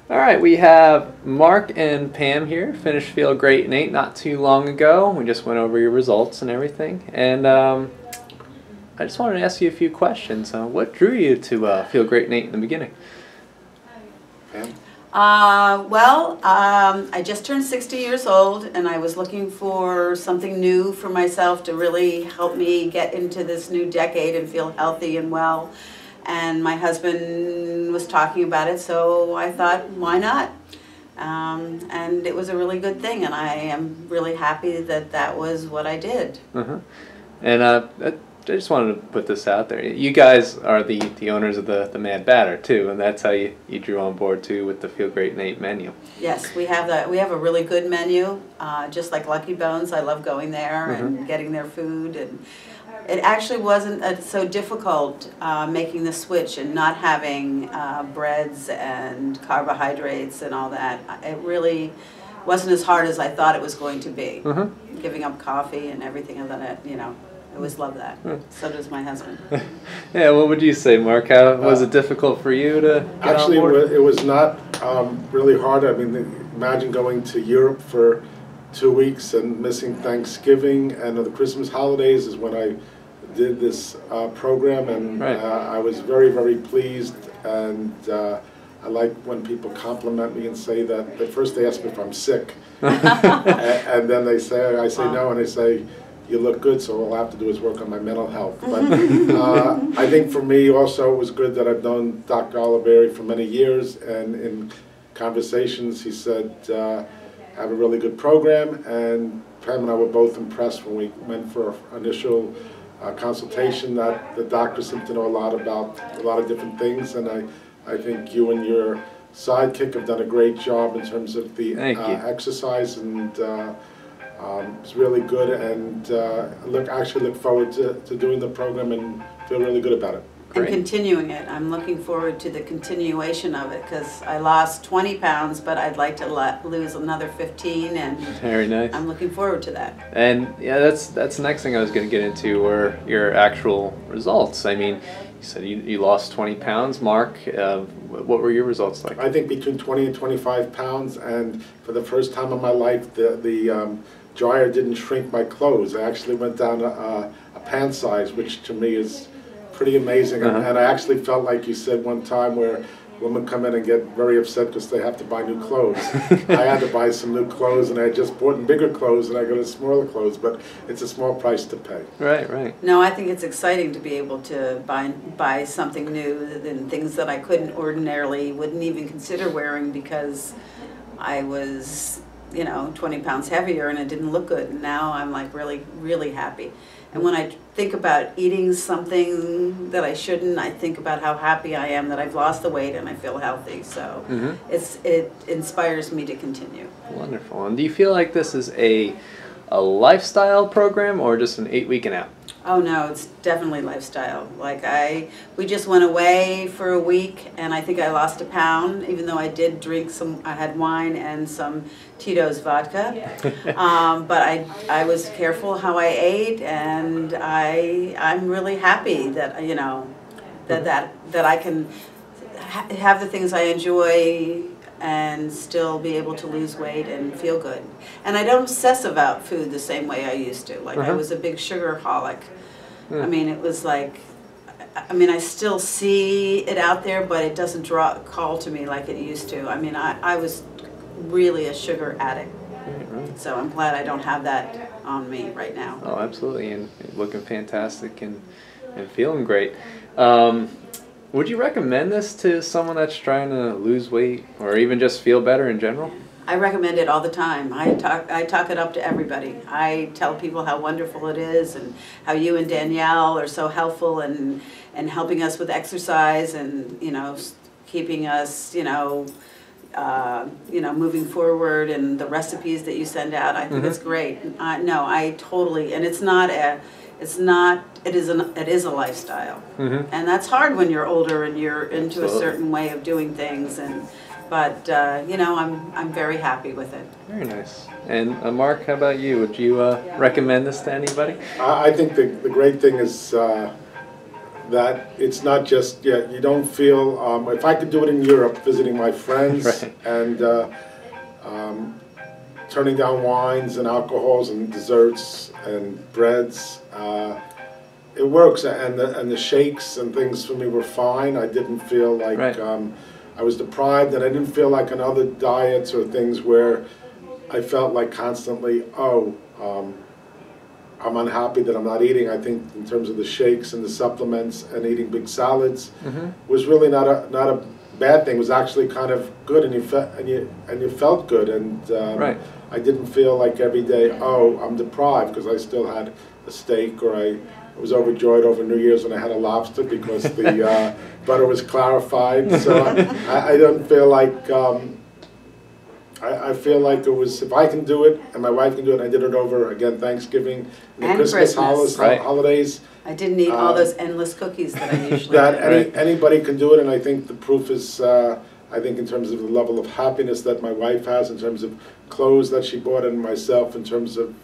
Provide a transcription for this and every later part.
All right, we have Mark and Pam here. Finished Feel Great, Nate, not too long ago. We just went over your results and everything. And I just wanted to ask you a few questions. What drew you to Feel Great, Nate in the beginning? Pam? I just turned 60 years old, and I was looking for something new for myself to really help me get into this new decade and feel healthy and well. And my husband was talking about it, so I thought, why not? And it was a really good thing, and I am really happy that that was what I did. And I just wanted to put this out there. You guys are the owners of the Mad Batter too, and that's how you drew on board too with the Feel Great Nate menu. Yes, we have a really good menu, just like Lucky Bones. I love going there and getting their food, and it actually wasn't so difficult making the switch and not having breads and carbohydrates and all that. It really wasn't as hard as I thought it was going to be. Giving up coffee and everything of that, you know. I always love that. So does my husband. Yeah, what would you say, Mark? How was it difficult for you to get Actually, on board? it was not really hard. I mean, imagine going to Europe for 2 weeks and missing Thanksgiving and the Christmas holidays is when I did this program, and I was very, very pleased. And I like when people compliment me and say that. At first, they ask me if I'm sick, and then I say no, and they say, "You look good, so all I have to do is work on my mental health." But I think for me also it was good that I've known Dr. Olivieri for many years, and in conversations he said, I have a really good program, and Pam and I were both impressed when we went for our initial consultation that the doctor seemed to know a lot about a lot of different things, and I think you and your sidekick have done a great job in terms of the exercise, and it's really good, and actually look forward to doing the program and feel really good about it. And continuing it. I'm looking forward to the continuation of it because I lost 20 pounds, but I'd like to lose another 15, and very nice. I'm looking forward to that. And yeah, that's the next thing I was going to get into were your actual results. I mean, you said you lost 20 pounds, Mark. What were your results like? I think between 20 and 25 pounds, and for the first time in my life, the dryer didn't shrink my clothes. I actually went down a pant size, which to me is pretty amazing. And I actually felt like you said one time where women come in and get very upset because they have to buy new clothes. I had to buy some new clothes, and I just bought bigger clothes, and I got smaller clothes, but it's a small price to pay. Right. No, I think it's exciting to be able to buy something new and things that I wouldn't even consider wearing because I was, 20 pounds heavier and it didn't look good. And now I'm like really, really happy. And when I think about eating something that I shouldn't, I think about how happy I am that I've lost the weight and I feel healthy. So it inspires me to continue. Wonderful. And do you feel like this is a lifestyle program or just an 8-week and out? Oh no, it's definitely lifestyle. Like we just went away for a week, and I think I lost a pound, even though I did drink I had wine and some Tito's vodka. But I was careful how I ate, and I'm really happy that that I can have the things I enjoy and still be able to lose weight and feel good. And I don't obsess about food the same way I used to. Like I was a big sugarholic. I mean, it was like, I still see it out there, but it doesn't call to me like it used to. I mean, I was really a sugar addict. Right. So I'm glad I don't have that on me right now. Oh, absolutely, and looking fantastic and feeling great. Would you recommend this to someone that's trying to lose weight or even just feel better in general? I recommend it all the time. I talk it up to everybody. I tell people how wonderful it is and how you and Danielle are so helpful and helping us with exercise and keeping us moving forward, and the recipes that you send out. I think it's great. I totally, and it is a lifestyle, and that's hard when you're older and you're into a certain way of doing things. But I'm very happy with it. Very nice. And Mark, how about you? Would you recommend this to anybody? I think the great thing is that it's not just, you don't feel, if I could do it in Europe, visiting my friends Right. and turning down wines and alcohols and desserts and breads, it works, and the shakes and things for me were fine. I didn't feel like Right. I was deprived, and I didn't feel like on other diets or things where I felt like constantly, I'm unhappy that I'm not eating. I think in terms of the shakes and the supplements and eating big salads was really not a bad thing. It was actually kind of good, and you felt good, and Right. I didn't feel like every day, I'm deprived, because I still had a steak, or I was overjoyed over New Year's when I had a lobster because the butter was clarified. So I don't feel like, I feel like it was, if I can do it and my wife can do it, and I did it over, again, Thanksgiving and Christmas. Right. holidays. I didn't eat all those endless cookies that I usually That do. anybody can do it, and I think the proof is, I think in terms of the level of happiness that my wife has, in terms of clothes that she bought, and myself in terms of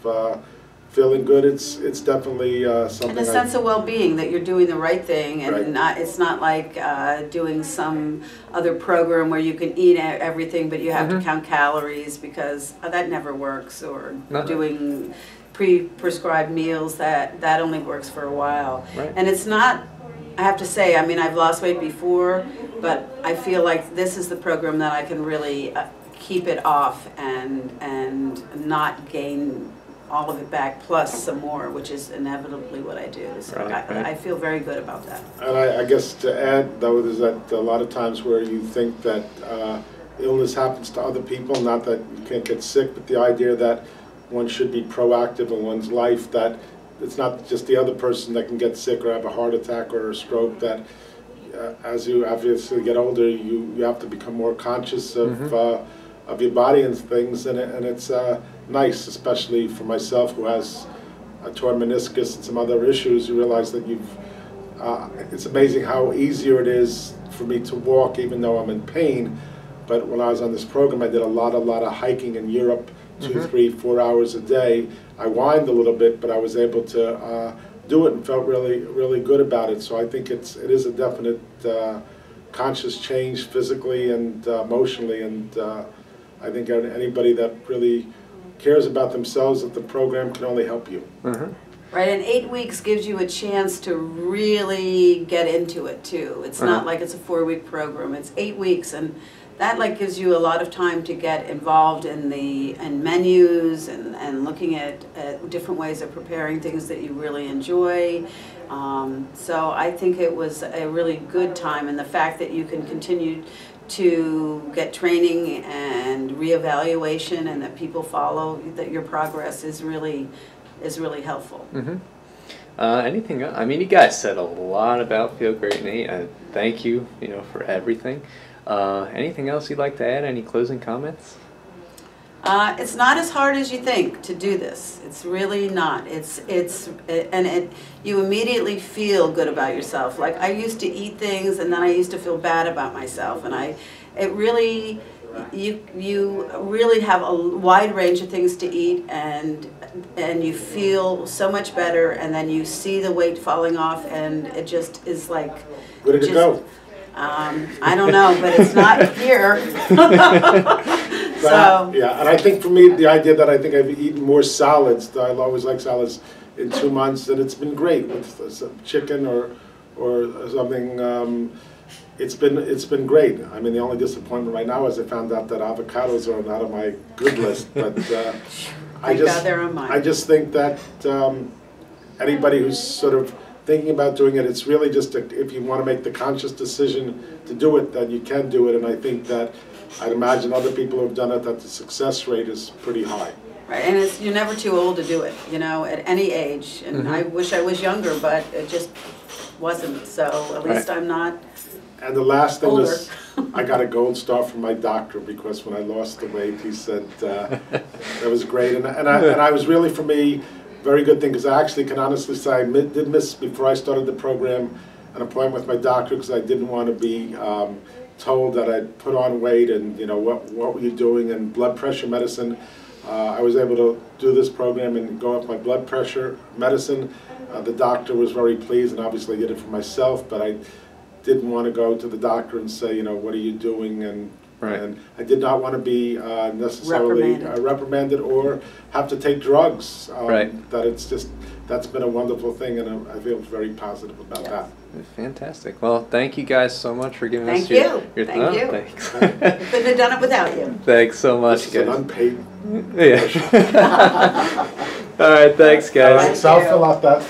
feeling good, it's definitely something. And a sense of well-being, that you're doing the right thing, and Right. it's not like doing some other program where you can eat everything, but you have to count calories, because that never works, or No. doing pre-prescribed meals, that only works for a while. Right. And it's not, I have to say, I mean, I've lost weight before, but I feel like this is the program that I can really keep it off and not gain all of it back plus some more, which is inevitably what I do. So Right, right. I feel very good about that. And I guess to add, though, is that a lot of times where you think that illness happens to other people, not that you can't get sick, but the idea that one should be proactive in one's life, that it's not just the other person that can get sick or have a heart attack or a stroke, that as you obviously get older, you have to become more conscious of your body and things, and it's nice, especially for myself who has a torn meniscus and some other issues. You realize that it's amazing how easier it is for me to walk even though I'm in pain. But when I was on this program, I did a lot of hiking in Europe, 2, 3, 4 hours a day. I whined a little bit, but I was able to do it and felt really good about it. So I think it is a definite conscious change physically and emotionally, and I think anybody that really cares about themselves, that the program can only help you. Right, and 8 weeks gives you a chance to really get into it too. It's not like it's a 4-week program. It's 8 weeks, and that gives you a lot of time to get involved in menus and looking at different ways of preparing things that you really enjoy. So I think it was a really good time, and the fact that you can continue to get training and reevaluation, and that people follow, that your progress is really helpful. Anything else? I mean, you guys said a lot about Feel Great Nate. Thank you, for everything. Anything else you'd like to add? Any closing comments? It's not as hard as you think to do this. It's really not. You immediately feel good about yourself. Like, I used to eat things and then I used to feel bad about myself, and you really have a wide range of things to eat, and you feel so much better, and then you see the weight falling off, and it just is like, Where did it go? I don't know, but it's not here. So yeah, and I think for me, the idea that I think I've eaten more salads, I always like salads, in 2 months, and it's been great with some chicken or something. It's been great. I mean, the only disappointment right now is I found out that avocados are not on my good list. But I just think that anybody who's sort of thinking about doing it, it's really just if you want to make the conscious decision to do it, then you can do it. And I think that I'd imagine other people who have done it, that the success rate is pretty high. right, and you're never too old to do it, at any age. And I wish I was younger, but it just wasn't. So at least I'm not. And the last thing older. was, I got a gold star from my doctor, because when I lost the weight, he said that was great. And I was really, for me, very good thing, because I actually can honestly say I did miss, before I started the program, an appointment with my doctor, because I didn't want to be told that I'd put on weight and, what were you doing, and blood pressure medicine. I was able to do this program and go up my blood pressure medicine. The doctor was very pleased, and obviously I did it for myself, but I didn't want to go to the doctor and say, you know, what are you doing? And I did not want to be necessarily reprimanded or have to take drugs. That it's just, that's been a wonderful thing, and I feel very positive about that. Fantastic. Well, thank you guys so much for giving us your Thank you. Thanks. Couldn't have done it without you. Thanks so much, guys. This is an unpaid. Yeah. All right, thanks, guys. So I'll fill out that.